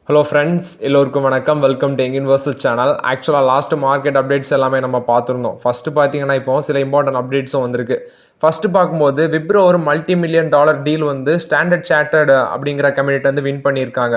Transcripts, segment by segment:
Hello friends, எல்லோருக்கும் வணக்கம். Welcome to young investors channel. ஆக்சுவலாக லாஸ்ட் மார்க்கெட் அப்டேட்ஸ் எல்லாமே நம்ம பார்த்துருந்தோம். ஃபஸ்ட்டு பார்த்தீங்கன்னா இப்போ சில இம்பார்ட்டன்ட் அப்டேட்ஸும் வந்திருக்கு. ஃபஸ்ட்டு பார்க்கும்போது விப்ரோ ஒரு $multi-million டீல் வந்து ஸ்டாண்டர்ட் சார்ட்டர்ட் அப்படிங்கிற கம்யூனிட்டி வந்து வின் பண்ணியிருக்காங்க.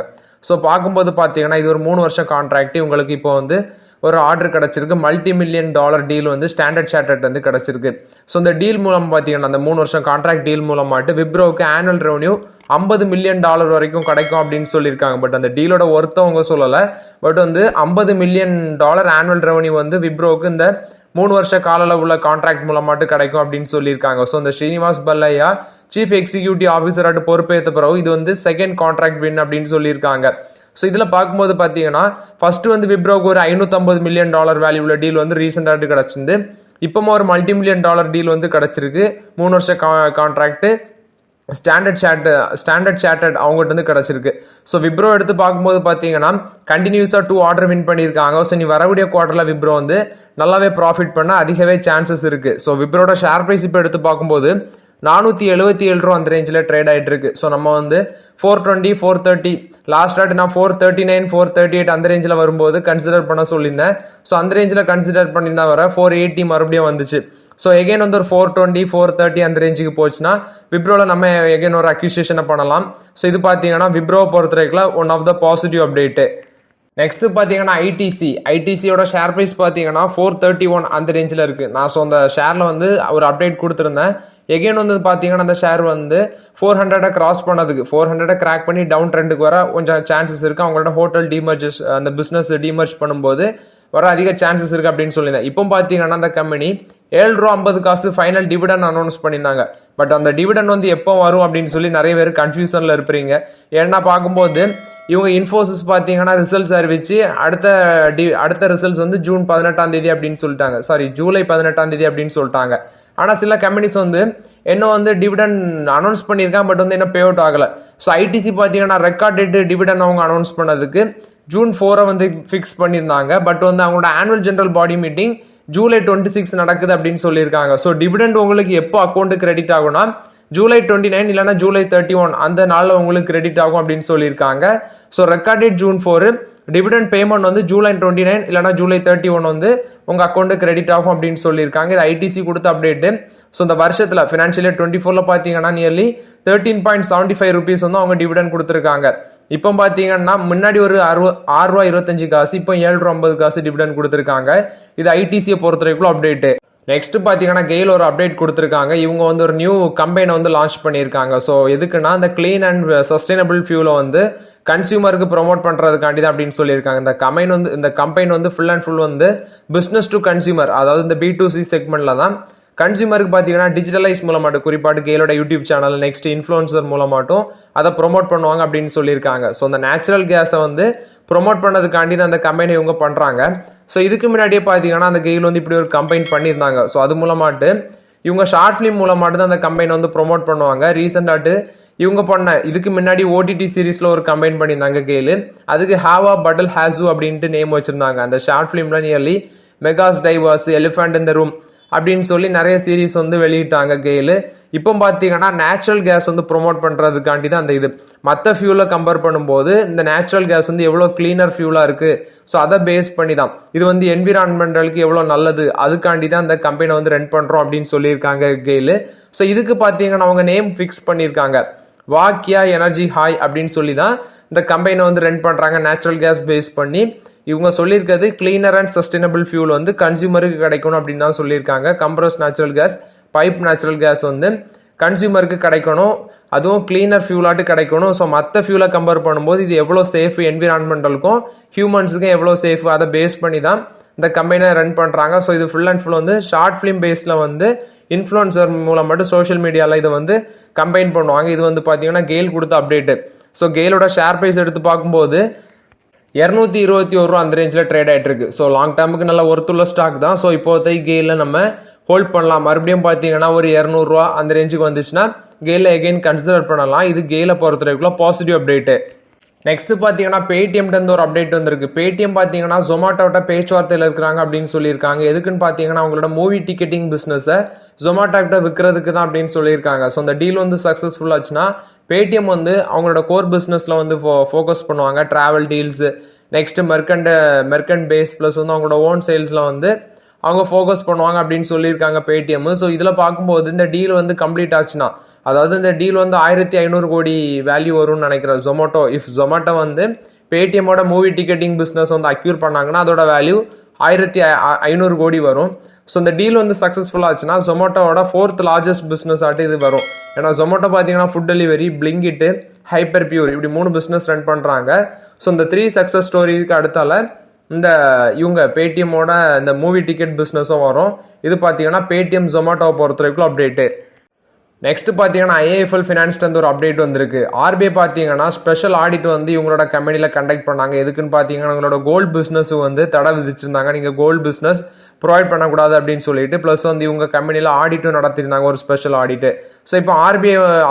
ஸோ பார்க்கும்போது பார்த்தீங்கன்னா இது ஒரு 3 வருஷம் கான்ட்ராக்ட். உங்களுக்கு இப்போ வந்து ஒரு ஆர்டர் கிடச்சிருக்கு. $multi-million டீல் வந்து ஸ்டாண்டர்ட் சார்ட்டர்ட் வந்து கிடச்சிருக்கு. ஸோ இந்த டீல் மூலம் பார்த்தீங்கன்னா அந்த 3 வருஷம் கான்ட்ராக்ட் டீல் மூலமாட்டு விப்ரோவுக்கு ஆனுவல் ரெவன்யூ $50 மில்லியன் வரைக்கும் கிடைக்கும் அப்படின்னு சொல்லியிருக்காங்க. பட் அந்த டீலோட ஒர்த்தவங்க சொல்லலை. பட் வந்து $50 மில்லியன் ஆனுவல் ரெவன்யூ வந்து விப்ரோவுக்கு இந்த 3 வருஷ கால உள்ள கான்ட்ராக்ட் மூலமாட்டு கிடைக்கும் அப்படின்னு சொல்லியிருக்காங்க. ஸோ இந்த ஸ்ரீனிவாஸ் பல்லையா சீஃப் எக்ஸிக்யூட்டிவ் ஆஃபீஸராட்டு பொறுப்பேற்ற பிறகு இது வந்து செகண்ட் கான்ட்ராக்ட் வின் அப்படின்னு சொல்லியிருக்காங்க. ஸோ இதில் பார்க்கும்போது பார்த்தீங்கன்னா ஃபர்ஸ்ட் வந்து விப்ரோக்கு ஒரு $550 மில்லியன் வேல்யூ உள்ள டீல் வந்து ரீசெண்டாக கிடச்சிருந்து. இப்போமா ஒரு $multi-million டீல் வந்து கிடச்சிருக்கு. 3 வருஷ கான்ட்ராக்ட் ஸ்டாண்டர்ட் சார்ட்டர்ட் அவங்ககிட்ட வந்து கிடச்சிருக்கு. ஸோ விப்ரோ எடுத்து பார்க்கும்போது பார்த்தீங்கன்னா கண்டினியூஸாக 2 ஆர்டர் வின் பண்ணியிருக்காங்க. ஸோ நீ வரக்கூடிய குவார்ட்டரில் விப்ரோ வந்து நல்லாவே ப்ராஃபிட் பண்ண அதிகவே சான்சஸ் இருக்குது. ஸோ விப்ரோட ஷேர் ப்ரைஸ் இப்போ எடுத்து பார்க்கும்போது $477 அந்த ரேஞ்சில் ட்ரேட் ஆகிட்டு இருக்கு. ஸோ நம்ம வந்து 420, 430 லாஸ்ட் நான் 439, 438 அந்த ரேஞ்சில் வரும்போது கன்சிடர் பண்ண சொல்லியிருந்தேன். ஸோ அந்த ரேஞ்சில் கன்சிடர் பண்ணியிருந்தா வர 480 மறுபடியும் வந்துச்சு. ஸோ எகைன் வந்து ஒரு 420, 430 அந்த ரேஞ்சுக்கு போச்சுன்னா விப்ரோவில் நம்ம எகைன் ஒரு அக்யூசியேஷனை பண்ணலாம். ஸோ இது பார்த்தீங்கன்னா விப்ரோவை பொறுத்த வரைக்கும் one of the positive update. Next பார்த்தீங்கன்னா ஐடிசியோட ஷேர் ப்ரைஸ் பார்த்தீங்கன்னா 431 அந்த ரேஞ்சில் இருக்குது. நான் ஸோ அந்த ஷேரில் வந்து ஒரு அப்டேட் கொடுத்துருந்தேன். எகைன் வந்து பார்த்தீங்கன்னா அந்த ஷேர் வந்து 400 கிராஸ் பண்ணதுக்கு 400 கிராக் பண்ணி டவுன் ட்ரெண்டுக்கு வர கொஞ்சம் சான்சஸ் இருக்குது. அவங்களோட ஹோட்டல் டிமர்ஜஸ் அந்த பிஸ்னஸ் டிமர்ஜ் பண்ணும்போது வர அதிக சான்சஸ் இருக்குது அப்படின்னு சொல்லியிருந்தேன். இப்போ பார்த்தீங்கன்னா அந்த கம்பெனி $7.50 ஃபைனல் டிவிடன் அனௌன்ஸ் பண்ணியிருந்தாங்க. பட் அந்த டிவிடன் வந்து எப்போ வரும் அப்படின்னு சொல்லி நிறைய பேர் கன்ஃபியூஷனில் இருப்பீங்க. ஏன்னா பார்க்கும்போது இவங்க இன்ஃபோசிஸ் பார்த்தீங்கன்னா ரிசல்ட்ஸ் அறிவிச்சு அடுத்த ரிசல்ட்ஸ் வந்து ஜூன் 18 அப்படின்னு சொல்லிட்டாங்க. ஜூலை 18 அப்படின்னு சொல்லிட்டாங்க. ஆனால் சில கம்பெனிஸ் வந்து இன்னும் வந்து டிவிடன் அனௌன்ஸ் பண்ணியிருக்காங்க. பட் வந்து இன்னும் பே அவுட் ஆகலை. ஸோ ஐடிசி பார்த்தீங்கன்னா ரெக்கார்ட் டேட் டிவிடன் அவங்க அனௌன்ஸ் பண்ணதுக்கு June 4 வந்து ஃபிக்ஸ் பண்ணியிருந்தாங்க. பட் வந்து அவங்களோட annual general body meeting July 26 நடக்குது அப்படின்னு சொல்லியிருக்காங்க. ஸோ டிவிடெண்ட் உங்களுக்கு எப்போ அக்கௌண்ட்டு கிரெடிட் ஆகும்னா July 29 இல்லைனா July 31 அந்த நாளில் உங்களுக்கு கிரெடிட் ஆகும் அப்படின்னு சொல்லியிருக்காங்க. So record date June 4, dividend payment வந்து July 29 இல்லைனா July 31 வந்து உங்கள் அக்கௌண்ட்டு கிரெடிட் ஆகும் அப்படின்னு சொல்லியிருக்காங்க. இது ஐடிசி கொடுத்த அப்டேட்டு. ஸோ இந்த வருஷத்தில் ஃபினான்ஷியல் இயர் 24 பார்த்தீங்கன்னா நியர்லி ₹13.75 வந்து அவங்க டிவிடெண்ட் கொடுத்துருக்காங்க. இப்போ பார்த்தீங்கன்னா முன்னாடி ஒரு ₹6.25 இப்போ ₹7.50 டிவிடெண்ட் கொடுத்துருக்காங்க. இது ஐடிசியை பொறுத்த வரைக்கும் அப்டேட்டு. நெக்ஸ்ட் பார்த்தீங்கன்னா கெயில் ஒரு அப்டேட் கொடுத்துருக்காங்க. இவங்க வந்து ஒரு நியூ கம்பெனை வந்து லான்ச் பண்ணியிருக்காங்க. ஸோ எதுக்குன்னா இந்த கிளீன் அண்ட் சஸ்டைனபிள் ஃபியூலை வந்து கன்சியூமருக்கு ப்ரொமோட் பண்ணுறதுக்காண்டி தான் அப்படின்னு சொல்லியிருக்காங்க. இந்த கம்பெனி வந்து ஃபுல் அண்ட் ஃபுல் வந்து பிஸ்னஸ் டு கன்சியூமர், அதாவது இந்த B2C செக்மெண்ட்டில் தான் கன்சியூமருக்கு பார்த்தீங்கன்னா டிஜிட்டலைஸ் மூலமாட்டும் குறிப்பாட்டு கெயிலோட யூடியூப் சேனல் நெக்ஸ்ட் இன்ஃப்ளூன்சர் மூலமாட்டும் அதை ப்ரொமோட் பண்ணுவாங்க அப்படின்னு சொல்லியிருக்காங்க. ஸோ அந்த நேச்சுரல் கேஸை வந்து ப்ரொமோட் பண்ணதுக்காண்டி தான் அந்த கம்பெனி இவங்க பண்ணுறாங்க. ஸோ இதுக்கு முன்னாடியே பார்த்தீங்கன்னா அந்த கெயில் வந்து இப்படி ஒரு கம்பெனி பண்ணியிருந்தாங்க. ஸோ அது மூலமாட்டு இவங்க ஷார்ட் ஃபிலிம் மூலமாட்டு தான் அந்த கம்பெனி வந்து ப்ரொமோட் பண்ணுவாங்க. ரீசெண்டாட்டு இவங்க பண்ண இதுக்கு முன்னாடி ஓடிடி சீரீஸில் ஒரு கம்பெயின் பண்ணியிருந்தாங்க கெயில். அதுக்கு ஹாவா பட்டல் ஹேசு அப்படின்ட்டு நேம் வச்சுருந்தாங்க. அந்த ஷார்ட் ஃபிலிமில் நியர்லி மெகாஸ் டைவர்ஸ், எலிஃபண்ட் இந்த ரூம் அப்படின்னு சொல்லி நிறைய சீரீஸ் வந்து வெளியிட்டாங்க கெயில். இப்போ பார்த்தீங்கன்னா நேச்சுரல் கேஸ் வந்து ப்ரொமோட் பண்ணுறதுக்காண்டி தான் அந்த இது மற்ற ஃபியூலை கம்பேர் பண்ணும்போது இந்த நேச்சுரல் கேஸ் வந்து எவ்வளோ கிளீனர் ஃபியூலாக இருக்குது. ஸோ அதை பேஸ் பண்ணி தான் இது வந்து என்விரான்மெண்டலுக்கு எவ்வளோ நல்லது அதுக்காண்டி தான் அந்த கம்பெனி வந்து ரன் பண்ணுறோம் அப்படின்னு சொல்லியிருக்காங்க கெயில். ஸோ இதுக்கு பார்த்தீங்கன்னா அவங்க நேம் ஃபிக்ஸ் பண்ணியிருக்காங்க. வாக்கியா எனர்ஜி ஹாய் அப்படின்னு சொல்லி தான் இந்த கம்பெனி வந்து ரன் பண்ணுறாங்க. நேச்சுரல் கேஸ் பேஸ் பண்ணி இவங்க சொல்லியிருக்கிறது கிளீனர் அண்ட் சஸ்டைனபிள் ஃபியூல் வந்து கன்சியூமருக்கு கிடைக்கணும் அப்படின்னு தான் சொல்லியிருக்காங்க. Compress natural gas, pipe natural gas வந்து கன்சியூமருக்கு கிடைக்கணும், அதுவும் கிளீனர் ஃபியூலாட்டு கிடைக்கணும். ஸோ மற்ற ஃபியூலை கம்பேர் பண்ணும்போது இது எவ்வளோ சேஃப் என்விரான்மெண்டலுக்கும் ஹியூமன்ஸுக்கும் எவ்வளோ சேஃப் அதை பேஸ் பண்ணி தான் இந்த கம்பெனியை ரன் பண்ணுறாங்க. ஸோ இது ஃபுல் அண்ட் ஃபுல் வந்து ஷார்ட் ஃபிலிம் பேஸில் வந்து இன்ஃப்ளூன்சர் மூலம் மட்டும் சோஷியல் மீடியாவில் இதை வந்து கம்பைன் பண்ணுவாங்க. இது வந்து பார்த்தீங்கன்னா கெயில் கொடுத்த அப்டேட்டு. ஸோ கெயிலோட ஷேர் ப்ரைஸ் எடுத்து பார்க்கும்போது $221 அந்த ரேஞ்சில் ட்ரேட் ஆகிட்டு இருக்கு. ஸோ லாங் டேர்முக்கு நல்ல ஒர்த்துள்ள ஸ்டாக் தான். ஸோ இப்போதைக்கு கெயிலில் நம்ம ஹோல்ட் பண்ணலாம். மறுபடியும் பார்த்தீங்கன்னா ஒரு $200 அந்த ரேஞ்சுக்கு வந்துச்சுன்னா கெயிலில் எகெயின் கன்சிடர் பண்ணலாம். இது கெயிலை பொறுத்த வரைக்கும் பாசிட்டிவ் அப்டேட்டு. நெக்ஸ்ட் பார்த்தீங்கன்னா பேடிஎம்கிட்ட ஒரு அப்டேட் வந்திருக்கு. பேடிஎம் பார்த்தீங்கன்னா ஜொமேட்டோட்ட பேச்சுவார்த்தையில் இருக்கிறாங்க அப்படின்னு சொல்லியிருக்காங்க. எதுக்குன்னு பார்த்தீங்கன்னா அவங்களோட மூவி டிக்கெட்டிங் பிஸ்னஸை ஜொமேட்டோக்கிட்ட விற்கிறதுக்கு தான் அப்படின்னு சொல்லியிருக்காங்க. ஸோ அந்த டீல் வந்து சக்ஸஸ்ஃபுல் ஆச்சுன்னா பேடிஎம் வந்து அவங்களோட கோர் பிஸ்னஸில் வந்து ஃபோக்கஸ் பண்ணுவாங்க. Travel deals, next merchant base plus வந்து அவங்களோட ஓன் சேல்ஸில் வந்து அவங்க ஃபோக்கஸ் பண்ணுவாங்க அப்படின்னு சொல்லியிருக்காங்க பேடிஎம். ஸோ இதில் பார்க்கும்போது இந்த டீல் வந்து கம்ப்ளீட் ஆச்சுன்னா, அதாவது இந்த டீல் வந்து 1500 கோடி வேல்யூ வரும்னு நினைக்கிறேன். ஜொமேட்டோ வந்து பேடிஎம்மோட மூவி டிக்கெட்டிங் பிஸ்னஸ் வந்து அக்யூர் பண்ணாங்கன்னா அதோட வேல்யூ 1500 கோடி வரும். ஸோ இந்த டீல் வந்து சக்ஸஸ்ஃபுல் ஆச்சுன்னா ஜொமேட்டோவோட 4th லார்ஜஸ்ட் பிஸ்னஸ் ஆட்டு இது வரும். ஏன்னா ஜொமேட்டோ பார்த்தீங்கன்னா food delivery, Blinkit, hyper pure இப்படி 3 பிஸ்னஸ் ரன் பண்ணுறாங்க. ஸோ இந்த 3 சக்ஸஸ் ஸ்டோரிக்கு அடுத்தால இந்த இவங்க பேடிஎம்மோட இந்த மூவி டிக்கெட் பிஸ்னஸும் வரும். இது பார்த்தீங்கன்னா பேடிஎம் ஜொமேட்டோவை பொறுத்த வரைக்கும் அப்டேட்டு. நெக்ஸ்ட் பார்த்தீங்கன்னா ஐஏஎஃப்எல் ஃபினான்ஸ்ட் வந்து ஒரு அப்டேட் வந்திருக்கு. ஆர்பிஐ பார்த்தீங்கன்னா ஸ்பெஷல் ஆடிட் வந்து இவங்களோட கம்பெனியில் கண்டக்ட் பண்ணாங்க. எதுக்குன்னு பார்த்தீங்கன்னா உங்களோட கோல்டு பிஸ்னஸ் வந்து தடை விதிச்சிருந்தாங்க. நீங்கள் கோல்டு பிஸ்னஸ் ப்ரொவைட் பண்ணக்கூடாது அப்படின்னு சொல்லிட்டு, ப்ளஸ் வந்து இவங்க கம்பெனியில் ஆடிட்டும் நடத்திருந்தாங்க, ஒரு ஸ்பெஷல் ஆடிட்டு. ஸோ இப்போ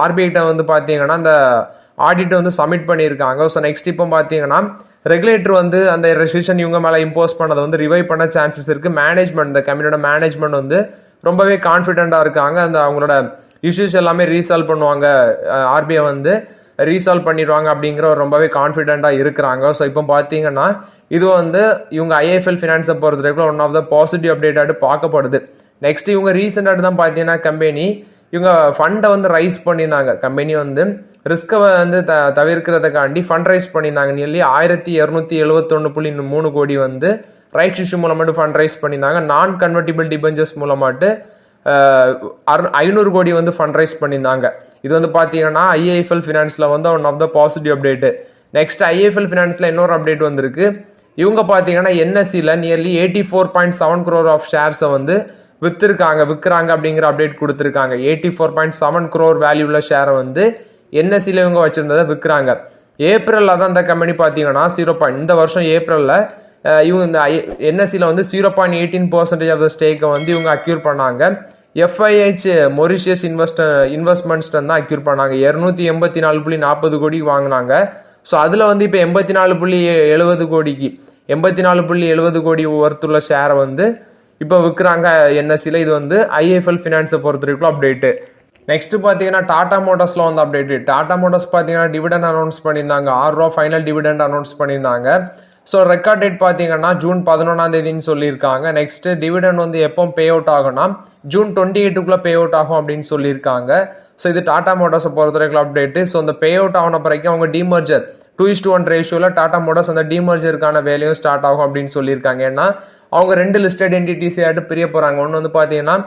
ஆர்பிஐட்ட வந்து பார்த்தீங்கன்னா அந்த ஆடிட் வந்து சப்மிட் பண்ணியிருக்காங்க. ஸோ நெக்ஸ்ட் இப்போ பார்த்தீங்கன்னா ரெகுலேட்டர் வந்து அந்த ரெஸ்ட்ரிக்ஷன் இவங்க மேலே இம்போஸ் பண்ணதை வந்து ரிவைவ் பண்ண சான்சஸ் இருக்குது. மேனேஜ்மெண்ட், இந்த கம்பெனியோட மேனேஜ்மெண்ட் வந்து ரொம்பவே கான்ஃபிடென்ட்டாக இருக்காங்க. அந்த அவங்களோட இஷ்யூஸ் எல்லாமே ரீசால்வ் பண்ணுவாங்க, ஆர்பிஐ வந்து ரீசால்வ் பண்ணிடுவாங்க அப்படிங்கிற ஒரு ரொம்பவே கான்ஃபிடென்ட்டாக இருக்கிறாங்க. ஸோ இப்போ பார்த்தீங்கன்னா இது வந்து இவங்க ஐஏஎஃப்எல் ஃபினான்ஸை பொறுத்த வரைக்கும் ஒன் ஆஃப் த பாசிட்டிவ் அப்டேட்டாக பார்க்கப்படுது. நெக்ஸ்ட் இவங்க ரீசெண்டாக தான் பார்த்தீங்கன்னா கம்பெனி இவங்க ஃபண்டை வந்து ரைஸ் பண்ணியிருந்தாங்க. கம்பெனி வந்து ரிஸ்கை வந்து தவிர்க்கிறதுக்காண்டி ஃபண்ட் ரைஸ் பண்ணியிருந்தாங்க. நியர்லி 1271.3 கோடி வந்து ரைட்ஸ் இஷ்யூ மூலமாட்டு ஃபண்ட் ரைஸ் பண்ணியிருந்தாங்க. நான் கன்வெர்டிபிள் டிபெஞ்சர்ஸ் மூலமாட்டு 500 கோடி வந்து ஃபண்ட் ரைஸ் பண்ணியிருந்தாங்க. இது வந்து பார்த்தீங்கன்னா ஐஏஎஃப்எல் ஃபினான்ஸில் வந்து one of the positive update. Next IIFL ஃபினான்ஸில் இன்னொரு அப்டேட் வந்திருக்கு. இவங்க பார்த்தீங்கன்னா என்எஸ்சியில் நியர்லி 84.7 crore ஆஃப் ஷேர்ஸை வந்து விற்கிறாங்க அப்படிங்கிற அப்டேட் கொடுத்துருக்காங்க. 84.7 crore வேல்யூல ஷேரை வந்து என்எஸ்சியில் இவங்க வச்சுருந்ததை விற்கிறாங்க. ஏப்ரலில் தான் இந்த கம்பெனி பார்த்தீங்கன்னா இந்த வருஷம் ஏப்ரலில் இவங்க இந்த என்எஸ்சியில் வந்து 0.18% ஆஃப் த ஸ்டேக்கை வந்து இவங்க அக்யூர் பண்ணாங்க. எஃப்ஐஹெச் மொரிஷியஸ் இன்வெஸ்ட்மெண்ட்ஸ் தான் அக்யூர் பண்ணாங்க. 284.40 கோடிக்கு வாங்கினாங்க. ஸோ அதில் வந்து இப்போ 84.70 கோடிக்கு 84.70 கோடி ஒர்த்துள்ள ஷேரை வந்து இப்போ விற்கிறாங்க என்எஸ்சியில். இது வந்து ஐஏஎஃப்எல் ஃபினான்ஸை பொறுத்த வரைக்கும் அப்டேட்டு. நெக்ஸ்ட் பார்த்தீங்கன்னா டாடா மோட்டார்ஸில் வந்து அப்டேட்டு. டாடா மோட்டார்ஸ் பார்த்தீங்கன்னா டிவிடெண்ட் அனௌன்ஸ் பண்ணியிருந்தாங்க. 6 ரூபா ஃபைனல் டிவிடெண்ட் அனௌன்ஸ் பண்ணியிருந்தாங்க. ஸோ ரெக்கார்ட் டேட் பார்த்தீங்கன்னா ஜூன் 11 சொல்லியிருக்காங்க. நெக்ஸ்ட் டிவிடெண்ட் வந்து எப்போ பே அவுட் ஆகும்னா ஜூன் 28 பே அவுட் ஆகும் அப்படின்னு சொல்லியிருக்காங்க. ஸோ இது டாடா மோட்டார்ஸை பொறுத்த வரைக்கும் அப்டேட்டு. ஸோ இந்த பே அவுட் ஆன பிறகு அவங்க டிமர்ஜர் 2:1 ரேஷியோவில் டாடா மோட்டார்ஸ் அந்த டிமர்ஜருக்கான வேலையும் ஸ்டார்ட் ஆகும் அப்படின்னு சொல்லியிருக்காங்க. ஏன்னா அவங்க 2 லிஸ்டட் என்டிட்டிஸ் ஆகிட்டு பிரிய போகிறாங்க. ஒன்று வந்து பார்த்தீங்கன்னா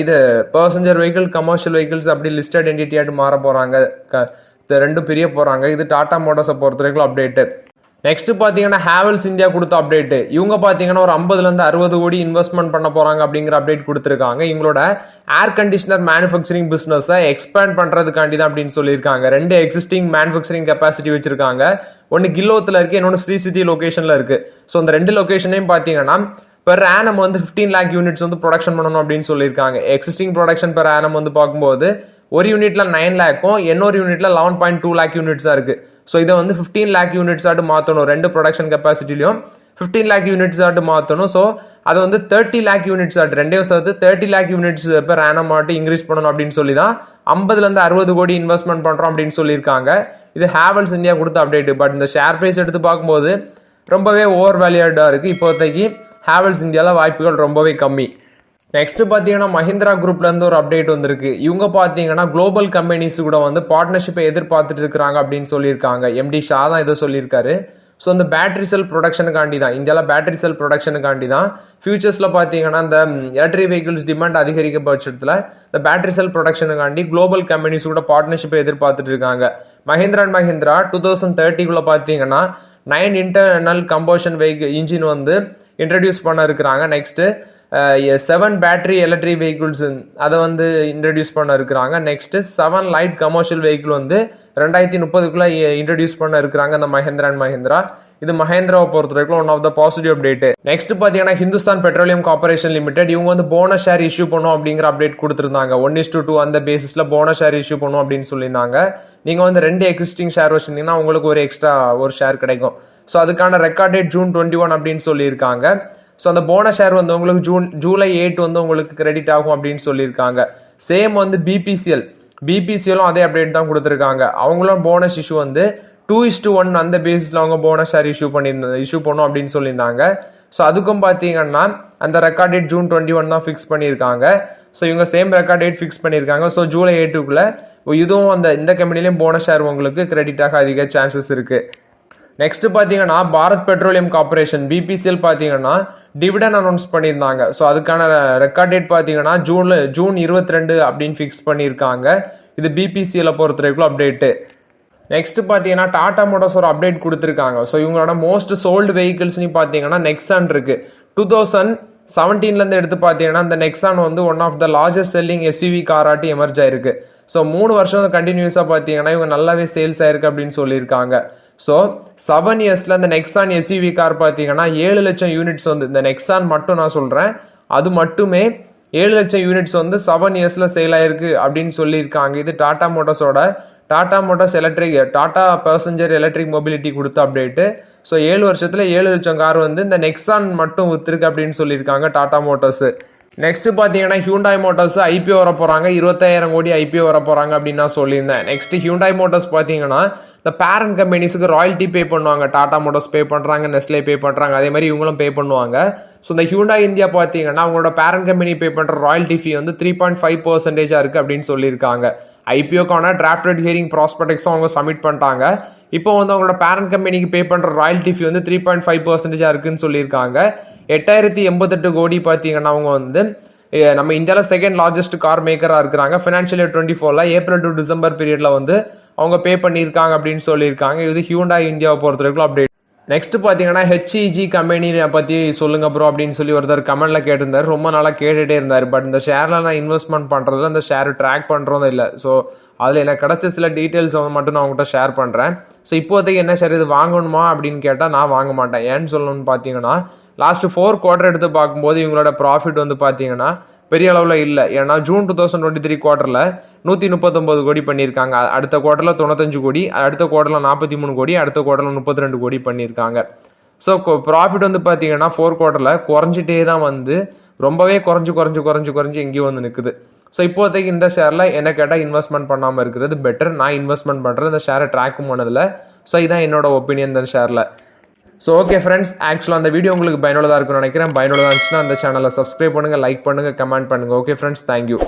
இது பர்சஞ்சர் வெஹிக்கிள், கமர்ஷியல் வெஹிக்கிள்ஸ் அப்படி லிஸ்டட் என்டிட்டி ஆகிட்டு மாற போகிறாங்க. 2 பிரிய போகிறாங்க. இது டாடா மோட்டார்ஸை பொறுத்த வரைக்கும் அப்டேட்டு. நெக்ஸ்ட் பார்த்தீங்கன்னா ஹேவல்ஸ் இந்தியா கொடுத்த அப்டேட்டு. இவங்க பார்த்தீங்கன்னா ஒரு 50-60 கோடி இன்வெஸ்ட்மெண்ட் பண்ண போகிறாங்க அப்படிங்கிற அப்டேட் கொடுத்துருக்காங்க. இவங்களோட ஏர் கண்டிஷனர் மேனுஃபேக்சரிங் பிஸ்னஸை எக்ஸ்பேண்ட் பண்ணுறதுக்காண்டி தான் அப்படின்னு சொல்லியிருக்காங்க. 2 எக்ஸிஸ்டிங் மேனுஃபேக்சரிங் கெப்பாசிட்டி வச்சிருக்காங்க. ஒன்று கில்லோத்தில் இருக்குது, இன்னொன்று ஸ்ரீ சிட்டி லொக்கேஷனில் இருக்குது. ஸோ அந்த 2 லொக்கேஷனையும் பார்த்தீங்கன்னா பெர் ஆனம் வந்து 15 lakh யூனிட்ஸ் வந்து ப்ரொடக்ஷன் பண்ணணும் அப்படின்னு சொல்லியிருக்காங்க. எக்ஸிஸ்டிங் ப்ரொடக்ஷன் பெர் ஆனம் வந்து பார்க்கும்போது ஒரு யூனிட்ல 9 lakhம் இன்னொரு யூனிட்ல 11.2 lakh யூனிட்ஸாக இருக்குது. ஸோ இதை வந்து 15 lakh யூனிட்ஸ் ஆட்டு மாற்றணும். 2 ப்ரொடக்ஷன் கெப்பாசிட்டிலையும் 15 lakh யூனிட்ஸ் ஆட்டு மாற்றணும். ஸோ அதை வந்து 30 lakh யூனிட்ஸ் ஆட்டு 2 சேர்த்து 30 lakh யூனிட்ஸ் பெர் ஆனம் ஆட்டு இன்க்ரீஸ் பண்ணணும் அப்படின்னு சொல்லி தான் 50-60 கோடி இன்வெஸ்ட்மெண்ட் பண்ணுறோம் அப்படின்னு சொல்லியிருக்காங்க. இது ஹேவல்ஸ் இந்தியா கொடுத்த அப்டேட்டு. பட் இந்த ஷேர் ப்ரைஸ் எடுத்து பார்க்கும்போது ரொம்பவே ஓவர் வேல்யூடாக இருக்குது. இப்போதைக்கு ஹேவல்ஸ் இந்தியாவில் வாய்ப்புகள் ரொம்பவே கம்மி. நெக்ஸ்ட் பார்த்தீங்கன்னா மஹிந்திரா குரூப்லேருந்து ஒரு அப்டேட் வந்திருக்கு. இவங்க பார்த்தீங்கன்னா குளோபல் கம்பெனிஸ் கூட வந்து பார்ட்னர்ஷிப்பை எதிர்பார்த்துட்டு இருக்கிறாங்க அப்படின்னு சொல்லியிருக்காங்க. எம்டி ஷா தான் இதை சொல்லியிருக்காரு. ஸோ இந்த பேட்டரி செல் ப்ரொடக்ஷனுக்காண்டி தான், இந்தியாவில் பேட்டரி செல் ப்ரொடக்ஷனுக்காண்டி தான் ஃபியூச்சர்ஸில் பார்த்தீங்கன்னா இந்த எலக்ட்ரிக் வெஹிக்கிள்ஸ் டிமாண்ட் அதிகரிக்க பட்சத்தில் இந்த பேட்டரி செல் ப்ரொடக்ஷனுக்காண்டி குளோபல் கம்பெனிஸ் கூட பார்ட்னர்ஷிப்பை எதிர்பார்த்துட்டு இருக்காங்க. மஹிந்திரா அண்ட் மஹிந்திரா 2030 பார்த்தீங்கன்னா 9 இன்டர்னல் கம்பஷன் வெஹிக்கிள் இன்ஜின் வந்து இன்ட்ரடியூஸ் பண்ண இருக்கிறாங்க. நெக்ஸ்ட்டு 7 பேட்டரி எலக்ட்ரிக் வெஹிக்கிள்ஸ் அதை வந்து இன்ட்ரடியூஸ் பண்ண இருக்கிறாங்க. நெக்ஸ்ட் 7 லைட் கமர்ஷியல் வெஹிக்கிள் வந்து 2030 இன்ட்ரடியூஸ் பண்ண இருக்கிறாங்க அந்த மஹிந்திரா அண்ட் மஹிந்திரா. இது மஹேந்திராவை பொறுத்த வரைக்கும் one of the positive update. Next பார்த்தீங்கன்னா ஹிந்துஸ்தான் பெட்ரோலியம் கார்பரேஷன் லிமிடெட் இவங்க வந்து போனஸ் ஷேர் இஷ்யூ பண்ணும் அப்படிங்கிற அப்டேட் கொடுத்துருந்தாங்க. 1:2 அந்த பேசிஸில் போனஸ் ஷேர் இஷ்யூ பண்ணும் அப்படின்னு சொல்லியிருந்தாங்க. நீங்கள் வந்து 2 எக்ஸிஸ்டிங் ஷேர் வச்சிருந்தீங்கன்னா உங்களுக்கு ஒரு எக்ஸ்ட்ரா ஒரு ஷேர் கிடைக்கும். ஸோ அதுக்கான ரெக்கார்ட் டேட் June 21 அப்படின்னு சொல்லியிருக்காங்க. ஸோ அந்த போனஸ் ஷேர் வந்து உங்களுக்கு July 8 வந்து உங்களுக்கு கிரெடிட் ஆகும் அப்படின்னு சொல்லியிருக்காங்க. சேம் வந்து பிபிசிஎலும் அதே அப்டேட் தான் கொடுத்துருக்காங்க. அவங்களும் போனஸ் இஷ்யூ வந்து 2:1 அந்த பேசிஸில் அவங்க போனஸ் ஷேர் இஷ்யூ பண்ணும் அப்படின்னு சொல்லியிருந்தாங்க. ஸோ அதுக்கும் பார்த்தீங்கன்னா அந்த ரெக்கார்ட் டேட் June 21 தான் ஃபிக்ஸ் பண்ணியிருக்காங்க. ஸோ இவங்க சேம் ரெக்கார்ட் டேட் ஃபிக்ஸ் பண்ணியிருக்காங்க. ஸோ July 8க்குள்ளே இதுவும் இந்த கம்பெனிலையும் போனஸ் ஷேர் உங்களுக்கு கிரெடிட் ஆக அதிக சான்சஸ் இருக்குது. நெக்ஸ்ட் பார்த்தீங்கன்னா பாரத் பெட்ரோலியம் கார்பரேஷன் பிபிசிஎல் பார்த்தீங்கன்னா டிவிடன் அனௌன்ஸ் பண்ணியிருந்தாங்க. ஸோ அதுக்கான ரெக்கார்ட் டேட் பார்த்தீங்கன்னா ஜூன் 22 அப்படின்னு ஃபிக்ஸ் பண்ணியிருக்காங்க. இது பிபிசிஎல்லை பொறுத்த வரைக்கும் அப்டேட்டு. நெக்ஸ்ட் பார்த்தீங்கன்னா டாடா மோட்டார்ஸ் ஒரு அப்டேட் கொடுத்துருக்காங்க. ஸோ இவங்களோட மோஸ்ட் சோல்டு வெஹிக்கிள்ஸ்னு பார்த்தீங்கன்னா நெக்ஸான் இருக்கு. 2017 எடுத்து பார்த்தீங்கன்னா இந்த நெக்ஸான் வந்து one of the largest selling SUV காராட்டி எமர்ஜ் ஆயிருக்கு. ஸோ 3 வருஷம் கண்டினியூஸாக பார்த்தீங்கன்னா இவங்க நல்லாவே சேல்ஸ் ஆயிருக்கு அப்படின்னு சொல்லியிருக்காங்க. ஸோ 7 இயர்ஸில் இந்த நெக்ஸான் எஸ்யூவி கார் பார்த்தீங்கன்னா 7 லட்சம் யூனிட்ஸ் வந்து இந்த நெக்ஸான் மட்டும் நான் சொல்கிறேன், அது மட்டுமே 7 லட்சம் யூனிட்ஸ் வந்து 7 இயர்ஸில் சேல் ஆயிருக்கு அப்படின்னு சொல்லியிருக்காங்க. இது Tata Motors Tata passenger electric mobility கொடுத்த அப்டேட்டு. ஸோ 7 வருஷத்தில் 7 லட்சம் கார் வந்து இந்த நெக்ஸான் மட்டும் வித்துருக்கு அப்படின்னு சொல்லியிருக்காங்க டாடா மோட்டார்ஸ். நெக்ஸ்ட் பார்த்தீங்கன்னா ஹியூண்டாய் மோட்டார்ஸ் ஐபிஓ வர போகிறாங்க, 25,000 கோடி ஐபிஓ வர போகிறாங்க அப்படின்னு நான் சொல்லியிருந்தேன். நெக்ஸ்ட் ஹியூண்டாய் மோட்டார்ஸ் பார்த்தீங்கன்னா இந்த பேரண்ட் கம்பெனிஸுக்கு ராயல்ட்டி பே பண்ணுவாங்க. டாடா மோட்டார்ஸ் பே பண்ணுறாங்க, நெஸ்லே பே பண்ணுறாங்க, அதே மாதிரி இவங்களும் பே பண்ணுவாங்க. ஸோ இந்த ஹியூண்டாய் இந்தியா பார்த்தீங்கன்னா அவங்களோட பேரண்ட் கம்பெனி பே பண்ணுற ராயல்ட்டி ஃபீ வந்து 3.5% இருக்குது அப்படின்னு சொல்லியிருக்காங்க. ஐபிஓக்கான டிராஃப்டட் ஹியரிங் ப்ராஸ்பெக்ட்ஸும் அவங்க சப்மிட் பண்ணிட்டாங்க. இப்போ வந்து அவங்களோட பேரண்ட் கம்பெனிக்கு பே பண்ணுற ராயல்ட்டி ஃபீ வந்து 3.5% இருக்குன்னு சொல்லியிருக்காங்க. 8,088 கோடி பார்த்தீங்கன்னா அவங்க வந்து நம்ம இந்தியாவில் செகண்ட் லார்ஜஸ்ட் கார் மேக்கராக இருக்கிறாங்க. Financial year 24 April to December பீரியடில் வந்து அவங்க பே பண்ணியிருக்காங்க அப்படின்னு சொல்லியிருக்காங்க. இது ஹியூண்டாய் இந்தியாவை பொறுத்த வரைக்கும் அப்டேட். நெக்ஸ்ட் பார்த்தீங்கன்னா ஹெச்இஜி கம்பெனியை பற்றி சொல்லுங்க ப்ரோ அப்படின்னு சொல்லி ஒருத்தர் கமெண்ட்ல கேட்டிருந்தார். ரொம்ப நாளாக கேட்டுகிட்டே இருந்தார். பட் இந்த ஷேரில் நான் இன்வெஸ்ட்மெண்ட் பண்ணுறதுல இந்த ஷேர் ட்ராக் பண்ணுறதும் இல்லை. ஸோ அதில் எனக்கு கிடச்ச சில டீட்டெயில்ஸ் மட்டும் நான் உங்கள்கிட்ட ஷேர் பண்ணுறேன். ஸோ இப்போதைக்கு என்ன ஷேர் இது வாங்கணுமா அப்படின்னு கேட்டால் நான் வாங்க மாட்டேன். ஏன்னு சொல்லணும்னு பார்த்தீங்கன்னா லாஸ்ட் 4 குவார்டர் எடுத்து பார்க்கும்போது இவங்களோட ப்ராஃபிட் வந்து பார்த்தீங்கன்னா பெரிய அளவில் இல்லை. ஏன்னா ஜூன் 2023 குவார்ட்டரில் 139 கோடி பண்ணியிருக்காங்க, அடுத்த குவார்ட்டரில் 95 கோடி, அடுத்த குவார்ட்டரில் 43 கோடி, அடுத்த குவார்ட்டரில் 32 கோடி பண்ணியிருக்காங்க. ஸோ ப்ராஃபிட் வந்து பார்த்தீங்கன்னா 4 குவார்ட்டரில் குறைஞ்சிட்டே தான் வந்து ரொம்பவே குறைஞ்சு எங்கேயும் வந்து நிற்குது. ஸோ இப்போதைக்கு இந்த ஷேரில் என்ன கேட்டால் இன்வெஸ்ட்மெண்ட் பண்ணாமல் இருக்கிறது பெட்டர். நான் இன்வெஸ்ட்மெண்ட் பண்ணுறேன் இந்த ஷேரை ட்ராக்கும் பண்ணதில்லை. ஸோ இதுதான் என்னோட ஒப்பீனியன் இந்த ஷேரில். ஸோ ஓகே ஃப்ரெண்ட்ஸ், ஆக்சுவலாக அந்த வீடியோ உங்களுக்கு பயனுள்ளதாக இருக்குன்னு நினைக்கிறேன். பயனுள்ளதாக இருந்துச்சுன்னா அந்த சேனலை சப்ஸ்கிரைப் பண்ணுங்கள், லைக் பண்ணுங்கள், கமெண்ட் பண்ணுங்கள். Okay friends, thank you.